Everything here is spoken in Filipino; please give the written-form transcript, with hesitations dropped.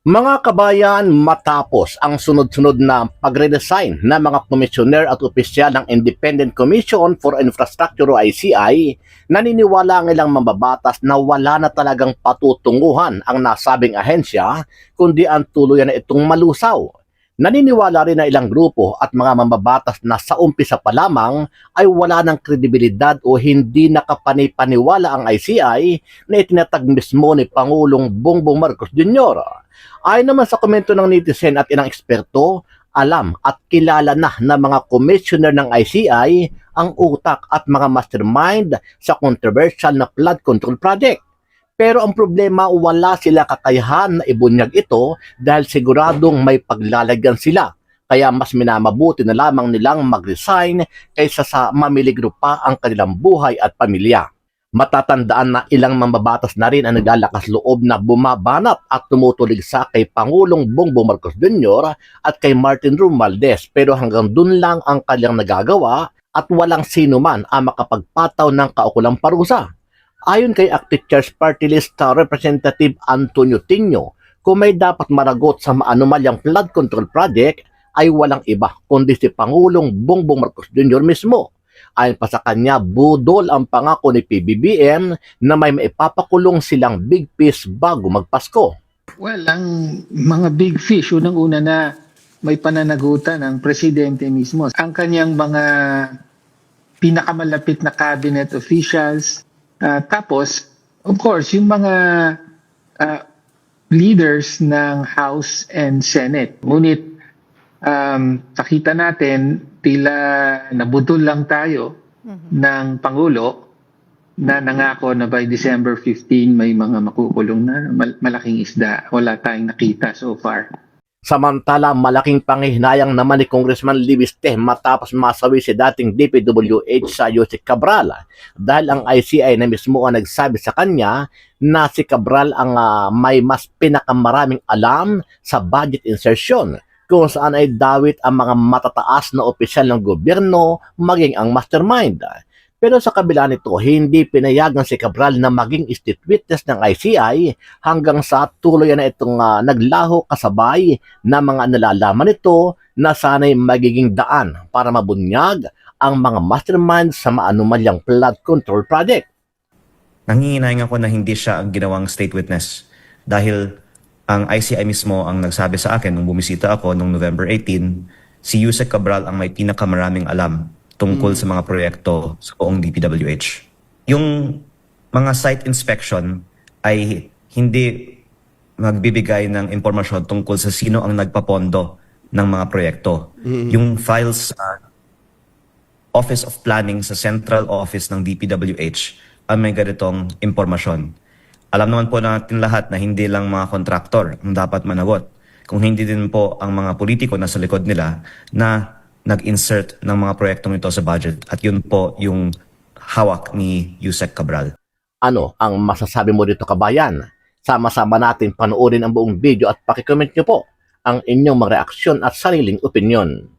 Mga kabayan, matapos ang sunod-sunod na pagre-resign ng mga komisyoner at opisyal ng Independent Commission for Infrastructure o ICI, naniniwala ang ilang mambabatas na wala na talagang patutunguhan ang nasabing ahensya, kundi ang tuluyan na itong malusaw. Naniniwala rin na ilang grupo at mga mambabatas na sa umpisa pa lamang ay wala ng kredibilidad o hindi nakapanipaniwala ang ICI na itinatag mismo ni Pangulong Bongbong Marcos Jr. Ayon naman sa komento ng netizen at ilang eksperto, alam at kilala na ng mga commissioner ng ICI ang utak at mga mastermind sa controversial na flood control project. Pero ang problema, wala sila kakayahan na ibunyag ito dahil siguradong may paglalagyan sila. Kaya mas minamabuti na lamang nilang mag-resign kaysa sa mamiligro pa ang kanilang buhay at pamilya. Matatandaan na ilang mambabatas na rin ang naglalakas loob na bumabanat at tumutuligsa kay Pangulong Bongbong Marcos Jr. at kay Martin Romualdez, pero hanggang dun lang ang kanilang nagagawa at walang sino man ang makapagpataw ng kaukulang parusa. Ayon kay Active Church Party List Representative Antonio Tinio, kung may dapat maragot sa maanumalyang flood control project ay walang iba kundi si Pangulong Bongbong Marcos Jr. mismo. Ayon pa sa kanya, budol ang pangako ni PBBM na may maipapakulong silang big fish bago magpasko. Well, ang mga big fish, unang-una na may pananagutan ng presidente mismo. Ang kanyang mga pinakamalapit na cabinet officials. Tapos, of course, yung mga leaders ng House and Senate. Ngunit, nakita natin, tila nabudol lang tayo ng Pangulo na nangako na by December 15 may mga makukulong na malaking isda. Wala tayong nakita so far. Samantala, malaking panghihinayang naman ni Congressman Libiste matapos masawi si dating DPWH sa Yusek Cabral dahil ang ICI na mismo ang nagsabi sa kanya na si Cabral ang may mas pinakamaraming alam sa budget insertion, kung saan ay dawit ang mga matataas na opisyal ng gobyerno maging ang mastermind. Pero sa kabila nito, hindi pinayagan si Cabral na maging state witness ng ICI hanggang sa tuluyan na itong naglaho kasabay na mga nalalaman nito na sana'y magiging daan para mabunyag ang mga mastermind sa maanumalyang flood control project. Nanginginayang ako na hindi siya ang ginawang state witness dahil ang ICI mismo ang nagsabi sa akin nung bumisita ako noong November 18, si Yusek Cabral ang may pinakamaraming alam tungkol sa mga proyekto sa buong DPWH. Yung mga site inspection ay hindi magbibigay ng impormasyon tungkol sa sino ang nagpapondo ng mga proyekto. Yung files sa Office of Planning sa Central Office ng DPWH ang may ganitong impormasyon. Alam naman po natin lahat na hindi lang mga kontraktor ang dapat managot, kung hindi din po ang mga politiko na sa likod nila na nag-insert ng mga proyektong ito sa budget, at yun po yung hawak ni Yusek Cabral. Ano ang masasabi mo dito, kabayan? Sama-sama natin panoorin ang buong video at pakicomment nyo po ang inyong mga reaksyon at sariling opinyon.